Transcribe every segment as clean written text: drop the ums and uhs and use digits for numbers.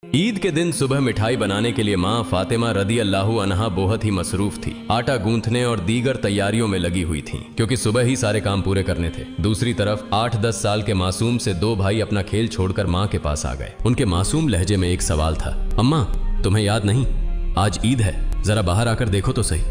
ईद के दिन सुबह मिठाई बनाने के लिए माँ फातिमा रदी अल्लाह अन्हा बहुत ही मसरूफ थी। आटा गूंथने और दीगर तैयारियों में लगी हुई थी क्योंकि सुबह ही सारे काम पूरे करने थे। दूसरी तरफ 8-10 साल के मासूम से दो भाई अपना खेल छोड़कर माँ के पास आ गए। उनके मासूम लहजे में एक सवाल था, अम्मा तुम्हें याद नहीं, आज ईद है, जरा बाहर आकर देखो तो सही।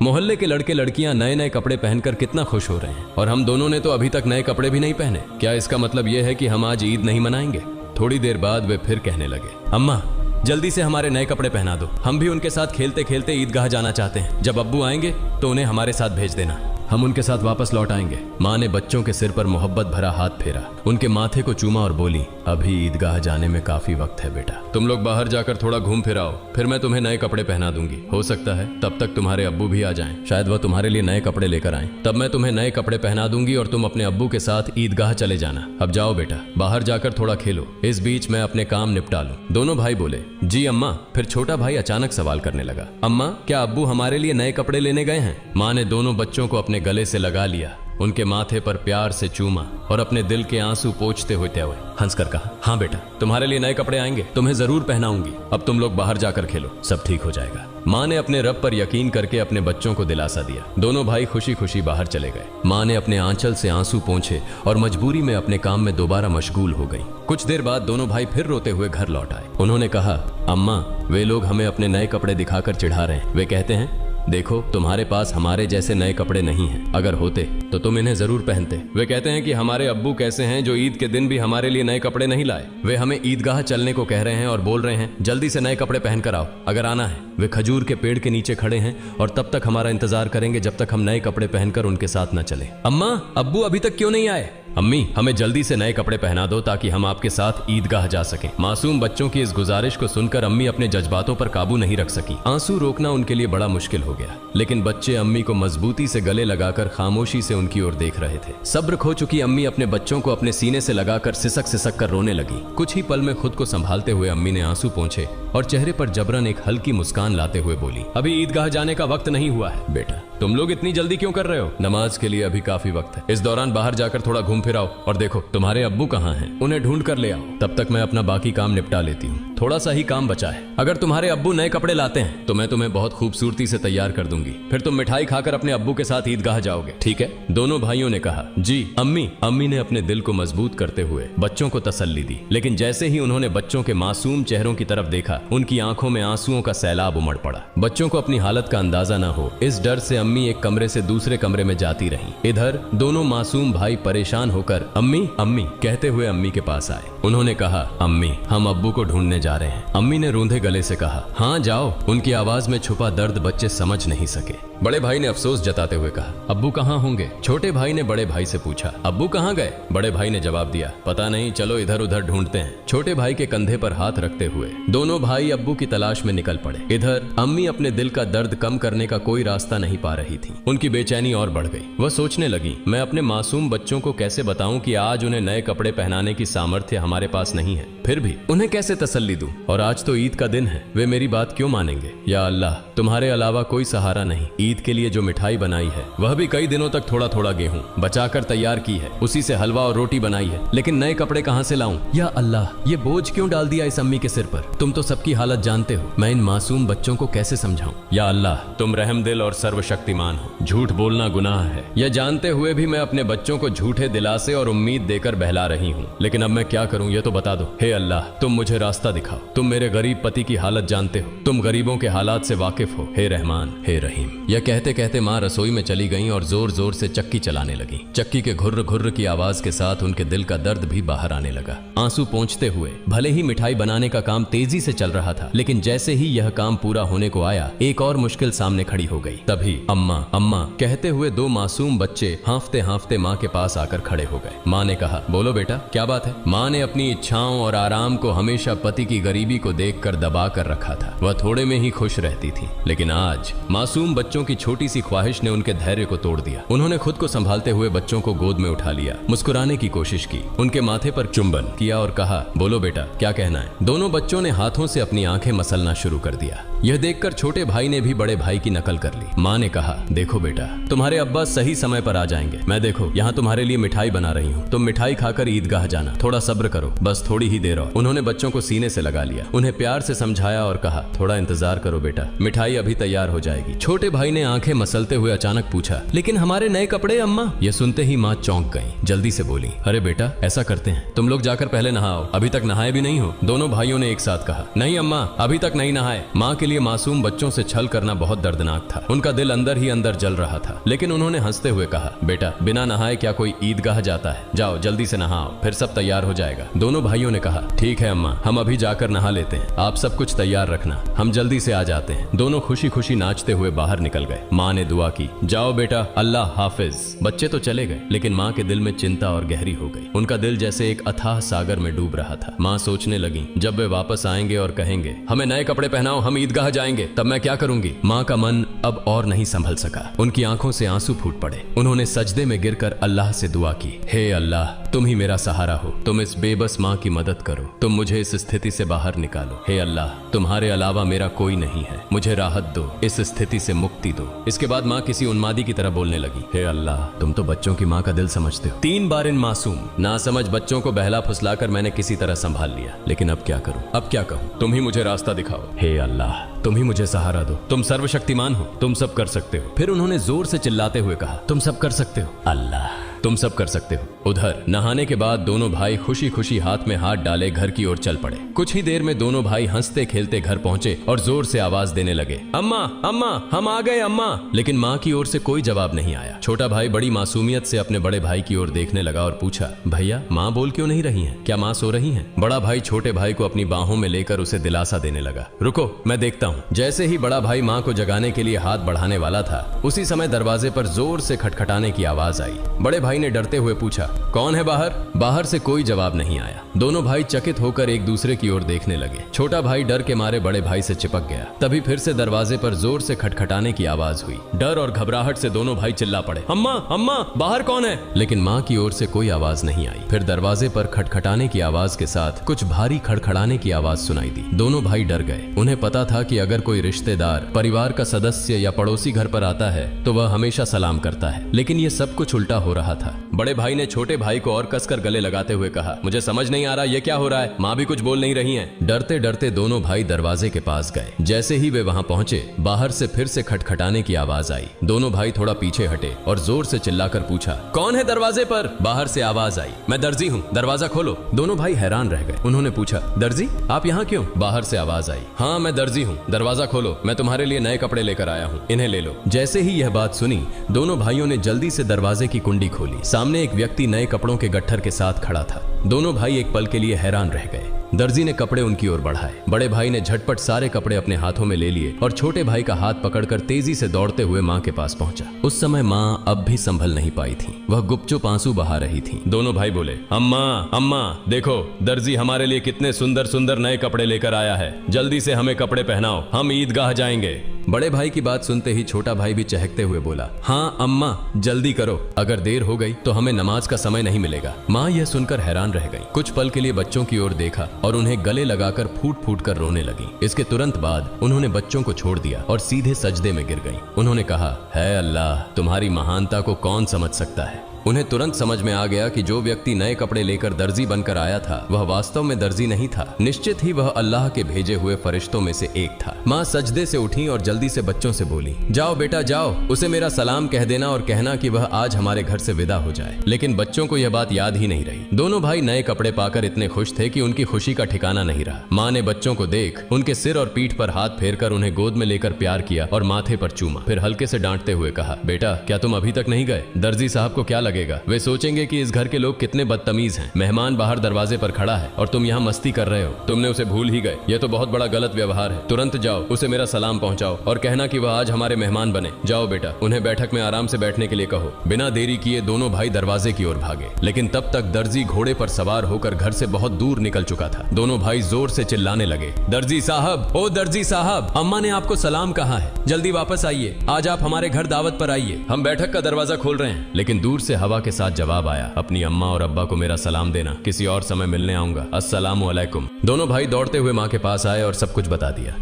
मोहल्ले के लड़के लड़कियां नए नए कपड़े पहनकर कितना खुश हो रहे हैं और हम दोनों ने तो अभी तक नए कपड़े भी नहीं पहने। क्या इसका मतलब यह है कि हम आज ईद नहीं मनाएंगे? थोड़ी देर बाद वे फिर कहने लगे, अम्मा जल्दी से हमारे नए कपड़े पहना दो, हम भी उनके साथ खेलते खेलते ईदगाह जाना चाहते हैं। जब अब्बू आएंगे तो उन्हें हमारे साथ भेज देना, हम उनके साथ वापस लौट आएंगे। माँ ने बच्चों के सिर पर मोहब्बत भरा हाथ फेरा, उनके माथे को चूमा और बोली, अभी ईदगाह जाने में काफी वक्त है बेटा, तुम लोग बाहर जाकर थोड़ा घूम फिर आओ, फिर मैं तुम्हें नए कपड़े पहना दूंगी। हो सकता है तब तक तुम्हारे अब्बू भी आ जाएं, शायद वह तुम्हारे लिए नए कपड़े लेकर आएं, तब मैं तुम्हें नए कपड़े पहना दूंगी और तुम अपने अब्बू के साथ ईदगाह चले जाना। अब जाओ बेटा, बाहर जाकर थोड़ा खेलो, इस बीच मैं अपने काम निपटा लूं। दोनों भाई बोले, जी अम्मा। फिर छोटा भाई अचानक सवाल करने लगा, अम्मा क्या अब्बू हमारे लिए नए कपड़े लेने गए हैं? माँ ने दोनों बच्चों को अपने गले से लगा लिया, उनके माथे पर प्यार से चूमा और अपने दिल के आंसू पोंछते हुए हंसकर कहा, हाँ बेटा तुम्हारे लिए नए कपड़े आएंगे, तुम्हें जरूर पहनाऊंगी, अब तुम लोग बाहर जाकर खेलो, सब ठीक हो जाएगा। माँ ने अपने रब पर यकीन करके अपने बच्चों को दिलासा दिया। दोनों भाई खुशी खुशी बाहर चले गए। माँ ने अपने आंचल से आंसू पोंछे और मजबूरी में अपने काम में दोबारा मशगूल हो गई। कुछ देर बाद दोनों भाई फिर रोते हुए घर लौट आए। उन्होंने कहा, अम्मा वे लोग हमें अपने नए कपड़े दिखाकर चिढ़ा रहे हैं। वे कहते हैं, देखो तुम्हारे पास हमारे जैसे नए कपड़े नहीं हैं, अगर होते तो तुम इन्हें जरूर पहनते। वे कहते हैं कि हमारे अब्बू कैसे हैं जो ईद के दिन भी हमारे लिए नए कपड़े नहीं लाए। वे हमें ईदगाह चलने को कह रहे हैं और बोल रहे हैं जल्दी से नए कपड़े पहनकर आओ, अगर आना है। वे खजूर के पेड़ के नीचे खड़े हैं और तब तक हमारा इंतजार करेंगे जब तक हम नए कपड़े पहनकर उनके साथ न चले। अम्मा अब्बू अभी तक क्यों नहीं आए? अम्मी हमें जल्दी से नए कपड़े पहना दो ताकि हम आपके साथ ईदगाह जा सकें। मासूम बच्चों की इस गुजारिश को सुनकर अम्मी अपने जज्बातों पर काबू नहीं रख सकी। आंसू रोकना उनके लिए बड़ा मुश्किल हो गया, लेकिन बच्चे अम्मी को मजबूती से गले लगाकर खामोशी से उनकी ओर देख रहे थे। सब्र खो चुकी अम्मी अपने बच्चों को अपने सीने से लगाकर सिसक सिसक कर रोने लगी। कुछ ही पल में खुद को संभालते हुए अम्मी ने आंसू पोंछे और चेहरे पर जबरन एक हल्की मुस्कान लाते हुए बोली, अभी ईदगाह जाने का वक्त नहीं हुआ है। बेटा तुम लोग इतनी जल्दी क्यों कर रहे हो? नमाज के लिए अभी काफी वक्त है। इस दौरान बाहर जाकर थोड़ा घूम फिर आओ और देखो तुम्हारे अब्बू कहाँ हैं, उन्हें ढूंढ कर ले आओ। तब तक मैं अपना बाकी काम निपटा लेती हूँ, थोड़ा सा ही काम बचा है। अगर तुम्हारे अब्बू नए कपड़े लाते हैं तो मैं तुम्हें बहुत खूबसूरती से तैयार कर दूंगी, फिर तुम मिठाई खाकर अपने अब्बू के साथ ईदगाह जाओगे, ठीक है? दोनों भाइयों ने कहा, जी अम्मी। अम्मी ने अपने दिल को मजबूत करते हुए बच्चों को तसल्ली दी, लेकिन जैसे ही उन्होंने बच्चों के मासूम चेहरों की तरफ देखा, उनकी आंखों में आंसुओं का सैलाब उमड़ पड़ा। बच्चों को अपनी हालत का अंदाजा न हो, इस डर से अम्मी एक कमरे से दूसरे कमरे में जाती रहीं। इधर दोनों मासूम भाई परेशान होकर अम्मी अम्मी कहते हुए अम्मी के पास आए। उन्होंने कहा, अम्मी हम अब्बू को ढूंढने जा रहे हैं। अम्मी ने रूंधे गले से कहा, हाँ जाओ। उनकी आवाज में छुपा दर्द बच्चे समझ नहीं सके। बड़े भाई ने अफसोस जताते हुए कहा, अब्बू कहाँ होंगे? छोटे भाई ने बड़े भाई से पूछा, अब्बू कहाँ गए? बड़े भाई ने जवाब दिया, पता नहीं, चलो इधर उधर ढूंढते हैं। छोटे भाई के कंधे पर हाथ रखते हुए दोनों भाई अब्बू की तलाश में निकल पड़े। इधर अम्मी अपने दिल का दर्द कम करने का कोई रास्ता नहीं पा रही थी। उनकी बेचैनी और बढ़ गई। वह सोचने लगी, मैं अपने मासूम बच्चों को कैसे बताऊं कि आज उन्हें नए कपड़े पहनाने की सामर्थ्य हमारे पास नहीं है, फिर भी उन्हें कैसे तसल्ली दूं? और आज तो ईद का दिन है, वे मेरी बात क्यों मानेंगे? या अल्लाह तुम्हारे अलावा कोई सहारा नहीं। ईद के लिए जो मिठाई बनाई है वह भी कई दिनों तक थोड़ा थोड़ा गेहूं बचाकर तैयार की है, उसी से हलवा और रोटी बनाई है, लेकिन नए कपड़े कहां से लाऊं? या अल्लाह ये बोझ क्यों डाल दिया इस अम्मी के सिर पर? तुम तो सबकी हालत जानते हो, मैं इन मासूम बच्चों को कैसे समझाऊं? या अल्लाह तुम रहमदिल और सर्वशक्तिमान हो, झूठ बोलना गुनाह है, यह जानते हुए भी मैं अपने बच्चों को झूठे दिलासे और उम्मीद देकर बहला रही हूँ, लेकिन अब मैं क्या करूँ ये तो बता दो। हे अल्लाह तुम मुझे रास्ता दिखाओ, तुम मेरे गरीब पति की हालत जानते हो, तुम गरीबों के हालात से वाकिफ हो, हे रहमान हे रहीम। यह कहते कहते माँ रसोई में चली गईं और जोर जोर से चक्की चलाने लगी। चक्की के घुर्र घुर्र की आवाज के साथ उनके दिल का दर्द भी बाहर आने लगा। आंसू पोंछते हुए भले ही मिठाई बनाने का काम तेजी से चल रहा था, लेकिन जैसे ही यह काम पूरा होने को आया, एक और मुश्किल सामने खड़ी हो गई। तभी अम्मा अम्मा कहते हुए दो मासूम बच्चे हांफते हांफते माँ के पास आकर खड़े हो गए। माँ ने कहा, बोलो बेटा क्या बात है? माँ ने अपनी इच्छाओं और आराम को हमेशा पति की गरीबी को देखकर दबा कर रखा था। वह थोड़े में ही खुश रहती थी, लेकिन आज मासूम बच्चों की छोटी सी ख्वाहिश ने उनके धैर्य को तोड़ दिया। उन्होंने खुद को संभालते हुए बच्चों को गोद में उठा लिया, मुस्कुराने की कोशिश की, उनके माथे पर चुंबन किया और कहा, बोलो बेटा क्या कहना है? दोनों बच्चों ने हाथों से से अपनी आंखें मसलना शुरू कर दिया। यह देखकर छोटे भाई ने भी बड़े भाई की नकल कर ली। माँ ने कहा, देखो बेटा, तुम्हारे अब्बा सही समय पर आ जाएंगे। मैं देखो यहाँ तुम्हारे लिए मिठाई बना रही हूँ, तुम मिठाई खाकर ईदगाह जाना, थोड़ा सब्र करो, बस थोड़ी ही देर और। उन्होंने बच्चों को सीने से लगा लिया, उन्हें प्यार से समझाया और कहा, थोड़ा इंतजार करो बेटा, मिठाई अभी तैयार हो जाएगी। छोटे भाई ने आंखें मसलते हुए अचानक पूछा, लेकिन हमारे नए कपड़े अम्मा? यह सुनते ही माँ चौंक गई, जल्दी से बोली, अरे बेटा ऐसा करते हैं, तुम लोग जाकर पहले नहाओ, अभी तक नहाए भी नहीं हो। दोनों भाइयों ने एक साथ कहा, नहीं अम्मा, अभी तक नहीं नहाए। माँ के लिए मासूम बच्चों से छल करना बहुत दर्दनाक था। उनका दिल अंदर ही अंदर जल रहा था, लेकिन उन्होंने हंसते हुए कहा, बेटा बिना नहाए क्या कोई ईदगाह जाता है? जाओ जल्दी से नहाओ, फिर सब तैयार हो जाएगा। दोनों भाइयों ने कहा, ठीक है अम्मा, हम अभी जाकर नहा लेते हैं, आप सब कुछ तैयार रखना, हम जल्दी से आ जाते हैं। दोनों खुशी खुशी नाचते हुए बाहर निकल गए। माँ ने दुआ की, जाओ बेटा, अल्लाह हाफिज। बच्चे तो चले गए, लेकिन माँ के दिल में चिंता और गहरी हो गई। उनका दिल जैसे एक अथाह सागर में डूब रहा था। माँ सोचने लगी, जब वे वापस आएंगे और कहेंगे, हमें नए कपड़े पहनाओ, हम ईदगाह जाएंगे, तब मैं क्या करूंगी? माँ का मन अब और नहीं संभल सका, उनकी आंखों से आंसू फूट पड़े। उन्होंने सजदे में गिरकर अल्लाह से दुआ की, हे अल्लाह, तुम ही मेरा सहारा हो, तुम इस बेबस माँ की मदद करो, तुम मुझे इस स्थिति से बाहर निकालो। हे अल्लाह, तुम्हारे अलावा मेरा कोई नहीं है, मुझे राहत दो, इस स्थिति से मुक्ति दो। इसके बाद माँ किसी उन्मादी की तरह बोलने लगी, हे अल्लाह, तुम तो बच्चों की माँ का दिल समझते हो। 3 बार इन मासूम नासमझ बच्चों को बहला फुसलाकर मैंने किसी तरह संभाल लिया, लेकिन अब क्या करूं, अब क्या कहूं? तुम ही मुझे रास्ता दिखाओ, हे अल्लाह, तुम ही मुझे सहारा दो, तुम सर्वशक्तिमान हो, तुम सब कर सकते हो। फिर उन्होंने जोर से चिल्लाते हुए कहा, तुम सब कर सकते हो अल्लाह, तुम सब कर सकते हो। उधर नहाने के बाद दोनों भाई खुशी खुशी हाथ में हाथ डाले घर की ओर चल पड़े। कुछ ही देर में दोनों भाई हंसते खेलते घर पहुंचे और जोर से आवाज देने लगे, अम्मा अम्मा, हम आ गए अम्मा। लेकिन माँ की ओर से कोई जवाब नहीं आया। छोटा भाई बड़ी मासूमियत से अपने बड़े भाई की ओर देखने लगा और पूछा, भैया माँ बोल क्यों नहीं रही हैं? क्या माँ सो रही हैं? बड़ा भाई छोटे भाई को अपनी बाहों में लेकर उसे दिलासा देने लगा, रुको मैं देखता हूँ। जैसे ही बड़ा भाई माँ को जगाने के लिए हाथ बढ़ाने वाला था, उसी समय दरवाजे पर जोर से खटखटाने की आवाज आई। बड़े भाई ने डरते हुए पूछा, कौन है बाहर? बाहर से कोई जवाब नहीं आया। दोनों भाई चकित होकर एक दूसरे की ओर देखने लगे। छोटा भाई डर के मारे बड़े भाई से चिपक गया। तभी फिर से दरवाजे पर जोर से खटखटाने की आवाज हुई। डर और घबराहट से दोनों भाई चिल्ला पड़े, अम्मा अम्मा, बाहर कौन है? लेकिन माँ की ओर से कोई आवाज नहीं आई। फिर दरवाजे पर खटखटाने की आवाज के साथ कुछ भारी खड़खड़ाने की आवाज सुनाई दी। दोनों भाई डर गए। उन्हें पता था कि अगर कोई रिश्तेदार, परिवार का सदस्य या पड़ोसी घर पर आता है तो वह हमेशा सलाम करता है, लेकिन ये सब कुछ उल्टा हो रहा था। बड़े भाई ने छोटे भाई को और कसकर गले लगाते हुए कहा, मुझे समझ नहीं आ रहा ये क्या हो रहा है, माँ भी कुछ बोल नहीं रही हैं। डरते डरते दोनों भाई दरवाजे के पास गए। जैसे ही वे वहां पहुंचे, बाहर से फिर से खटखटाने की आवाज आई। दोनों भाई थोड़ा पीछे हटे और जोर से चिल्लाकर पूछा, कौन है दरवाजे पर? बाहर से आवाज आई, मैं दर्जी हूँ, दरवाजा खोलो। दोनों भाई हैरान रह गए। उन्होंने पूछा, दर्जी आप यहाँ क्यों? बाहर से आवाज आई, हाँ मैं दर्जी हूँ, दरवाजा खोलो, मैं तुम्हारे लिए नए कपड़े लेकर आया हूँ, इन्हें ले लो। जैसे ही यह बात सुनी, दोनों भाइयों ने जल्दी से दरवाजे की कुंडी खोली। सामने एक व्यक्ति नए कपड़ों के गट्ठर के साथ खड़ा था। दोनों भाई एक पल के लिए हैरान रह गए। दर्जी ने कपड़े उनकी ओर बढ़ाए। बड़े भाई ने झटपट सारे कपड़े अपने हाथों में ले लिए और छोटे भाई का हाथ पकड़कर तेजी से दौड़ते हुए माँ के पास पहुंचा। उस समय माँ अब भी संभल नहीं पाई थी, वह गुपचुप आंसू बहा रही थी। दोनों भाई बोले, अम्मा अम्मा, देखो दर्जी हमारे लिए कितने सुंदर सुंदर नए कपड़े लेकर आया है, जल्दी से हमें कपड़े पहनाओ, हम ईदगाह जाएंगे। बड़े भाई की बात सुनते ही छोटा भाई भी चहकते हुए बोला, हाँ अम्मा जल्दी करो, अगर देर हो गई तो हमें नमाज का समय नहीं मिलेगा। माँ यह सुनकर हैरान रह गई। कुछ पल के लिए बच्चों की ओर देखा और उन्हें गले लगाकर फूट फूट कर रोने लगी। इसके तुरंत बाद उन्होंने बच्चों को छोड़ दिया और सीधे सजदे में गिर गईं। उन्होंने कहा, है अल्लाह, तुम्हारी महानता को कौन समझ सकता है। उन्हें तुरंत समझ में आ गया कि जो व्यक्ति नए कपड़े लेकर दर्जी बनकर आया था वह वास्तव में दर्जी नहीं था, निश्चित ही वह अल्लाह के भेजे हुए फरिश्तों में से एक था। माँ सजदे से उठी और जल्दी से बच्चों से बोली, जाओ बेटा जाओ, उसे मेरा सलाम कह देना और कहना कि वह आज हमारे घर से विदा हो जाए। लेकिन बच्चों को यह बात याद ही नहीं रही। दोनों भाई नए कपड़े पाकर इतने खुश थे कि उनकी खुशी का ठिकाना नहीं रहा। माँ ने बच्चों को देख उनके सिर और पीठ पर हाथ फेरकर उन्हें गोद में लेकर प्यार किया और माथे पर चूमा। फिर हल्के से डांटते हुए कहा, बेटा क्या तुम अभी तक नहीं गए? दर्जी साहब को क्या लगेगा? वे सोचेंगे कि इस घर के लोग कितने बदतमीज हैं। मेहमान बाहर दरवाजे पर खड़ा है और तुम यहाँ मस्ती कर रहे हो। तुमने उसे भूल ही गए, यह तो बहुत बड़ा गलत व्यवहार है। तुरंत जाओ, उसे मेरा सलाम पहुंचाओ और कहना कि वह आज हमारे मेहमान बने। जाओ बेटा, उन्हें बैठक में आराम से बैठने के लिए कहो। बिना देरी किए दोनों भाई दरवाजे की ओर भागे, लेकिन तब तक दर्जी घोड़े पर सवार होकर घर से बहुत दूर निकल चुका था। दोनों भाई जोर से चिल्लाने लगे, दर्जी साहब, ओ दर्जी साहब, अम्मा ने आपको सलाम कहा है, जल्दी वापस आइए, आज आप हमारे घर दावत पर आइए, हम बैठक का दरवाजा खोल रहे हैं। लेकिन दूर से हवा के साथ जवाब आया, अपनी अम्मा और अब्बा को मेरा सलाम देना, किसी और समय मिलने आऊंगा, अस्सलामु अलैकुम। दोनों भाई दौड़ते हुए माँ के पास आए और सब कुछ बता दिया।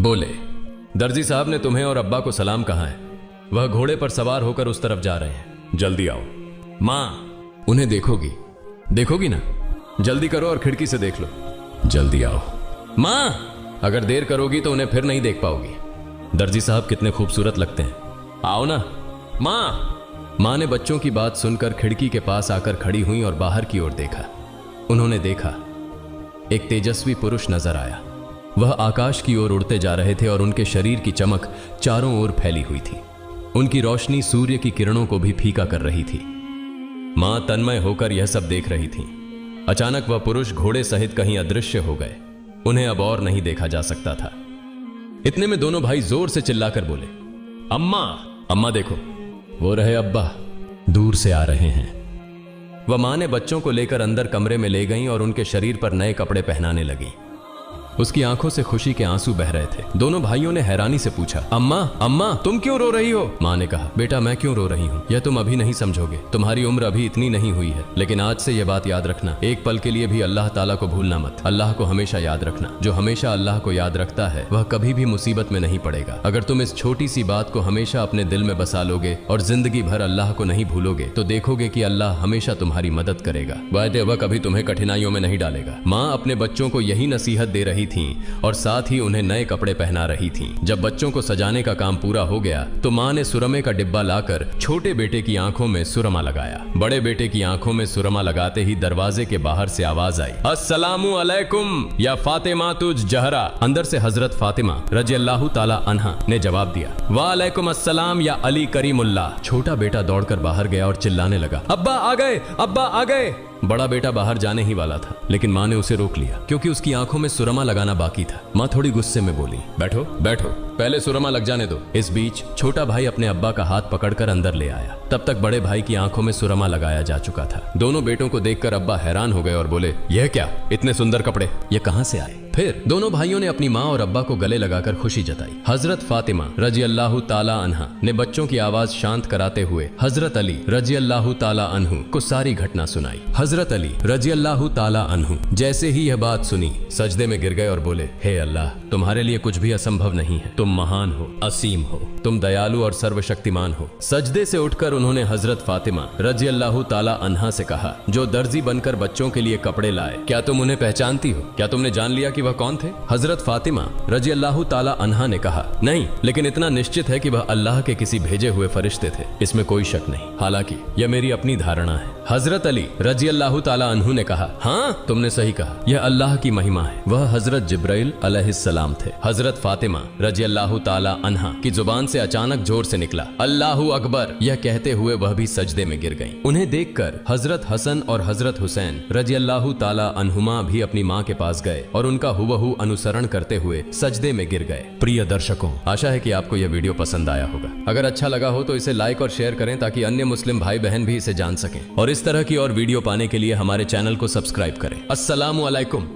बोले, दर्जी साहब ने तुम्हें और अब्बा को सलाम कहा है, वह घोड़े पर सवार होकर उस तरफ जा रहे हैं, जल्दी आओ। माँ, उन्हें देखोगी ना? जल्दी करो और खिड़की से देख लो। जल्दी आओ। माँ, अगर देर करोगी तो उन्हें फिर नहीं देख पाओगी। दर्जी साहब कितने खूबसूरत लगते हैं, आओ ना। माँ ने बच्चों की बात सुनकर खिड़की के पास आकर खड़ी हुई और बाहर की ओर देखा। उन्होंने देखा एक तेजस्वी पुरुष नजर आया। वह आकाश की ओर उड़ते जा रहे थे और उनके शरीर की चमक चारों ओर फैली हुई थी। उनकी रोशनी सूर्य की किरणों को भी फीका कर रही थी। मां तन्मय होकर यह सब देख रही थी। अचानक वह पुरुष घोड़े सहित कहीं अदृश्य हो गए। उन्हें अब और नहीं देखा जा सकता था। इतने में दोनों भाई जोर से चिल्लाकर बोले, अम्मा, अम्मा देखो, वो रहे अब्बा, दूर से आ रहे हैं। वह मां ने बच्चों को लेकर अंदर कमरे में ले गईं और उनके शरीर पर नए कपड़े पहनाने लगी। उसकी आंखों से खुशी के आंसू बह रहे थे। दोनों भाइयों ने हैरानी से पूछा, अम्मा, अम्मा, तुम क्यों रो रही हो? मां ने कहा, बेटा मैं क्यों रो रही हूँ यह तुम अभी नहीं समझोगे। तुम्हारी उम्र अभी इतनी नहीं हुई है, लेकिन आज से यह बात याद रखना, एक पल के लिए भी अल्लाह ताला को भूलना मत। अल्लाह को हमेशा याद रखना। जो हमेशा अल्लाह को याद रखता है वह कभी भी मुसीबत में नहीं पड़ेगा। अगर तुम इस छोटी सी बात को हमेशा अपने दिल में बसा लोगे और जिंदगी भर अल्लाह को नहीं भूलोगे तो देखोगे कि अल्लाह हमेशा तुम्हारी मदद करेगा। वह कभी तुम्हें कठिनाइयों में नहीं डालेगा। माँ अपने बच्चों को यही नसीहत दे रही थी और साथ ही उन्हें नए कपड़े पहना रही थी। जब बच्चों को सजाने का काम पूरा हो गया तो मां ने सुरमे का डिब्बा लाकर छोटे बेटे की आंखों में सुरमा लगाया। बड़े बेटे की आंखों में सुरमा लगाते ही दरवाजे के बाहर से आवाज आई, अस्सलामु अलैकुम या फातिमा तुज जहरा। अंदर से हजरत फातिमा रज़ियल्लाहु ताला अन्हा ने जवाब दिया, वालेकुम अस्सलाम या अली करीमुल्लाह। छोटा बेटा दौड़कर बाहर गया और चिल्लाने लगा, अब्बा आ गए, अब्बा आ गए। बड़ा बेटा बाहर जाने ही वाला था, लेकिन मां ने उसे रोक लिया क्योंकि उसकी आंखों में सुरमा लगाना बाकी था। मां थोड़ी गुस्से में बोली, बैठो बैठो, पहले सुरमा लग जाने दो। इस बीच छोटा भाई अपने अब्बा का हाथ पकड़कर अंदर ले आया। तब तक बड़े भाई की आंखों में सुरमा लगाया जा चुका था। दोनों बेटों को देखकर अब्बा हैरान हो गए और बोले, यह क्या, इतने सुंदर कपड़े ये कहां से आए? फिर दोनों भाइयों ने अपनी माँ और अब्बा को गले लगाकर खुशी जताई। हजरत फातिमा रज़ियल्लाहु ताला अन्हा ने बच्चों की आवाज शांत कराते हुए हजरत अली रज़ियल्लाहु ताला अन्हु को सारी घटना सुनाई। हजरत अली रज़ियल्लाहु ताला अन्हु जैसे ही यह बात सुनी सजदे में गिर गए और बोले, हे अल्लाह, तुम्हारे लिए कुछ भी असंभव नहीं है। तुम महान हो, असीम हो, तुम दयालु और सर्वशक्तिमान हो। सजदे से उठकर उन्होंने हजरत फातिमा रज़ियल्लाहु ताला अन्हा से कहा, जो दर्जी बनकर बच्चों के लिए कपड़े लाए, क्या तुम उन्हें पहचानती हो? क्या तुमने जान लिया कि वह कौन थे? हजरत फातिमा रज़ियल्लाहु ताला अन्हा ने कहा, नहीं, लेकिन इतना निश्चित है कि वह अल्लाह के किसी भेजे हुए फरिश्ते थे, इसमें कोई शक नहीं। हालांकि यह मेरी अपनी धारणा है। हजरत अली रज़ियल्लाहु ताला अन्हु ने कहा, हाँ, तुमने सही कहा, यह अल्लाह की महिमा है। वह हजरत जिब्राइल अलैहिस्सलाम थे। हजरत फातिमा रज़ियल्लाहु ताला अन्हा की जुबान से अचानक जोर से निकला, अल्लाहु अकबर। यह कहते हुए वह भी सजदे में गिर गईं। उन्हें देखकर हजरत हसन और हजरत हुसैन रज़ियल्लाहु ताला अन्हुमा भी अपनी माँ के पास गए और उनका हुबहू अनुसरण करते हुए सजदे में गिर गए। प्रिय दर्शकों, आशा है कि आपको यह वीडियो पसंद आया होगा। अगर अच्छा लगा हो तो इसे लाइक और शेयर करें ताकि अन्य मुस्लिम भाई बहन भी इसे जान सकें। और इस तरह की और वीडियो पाने के लिए हमारे चैनल को सब्सक्राइब करें। अस्सलामु अलैकुम।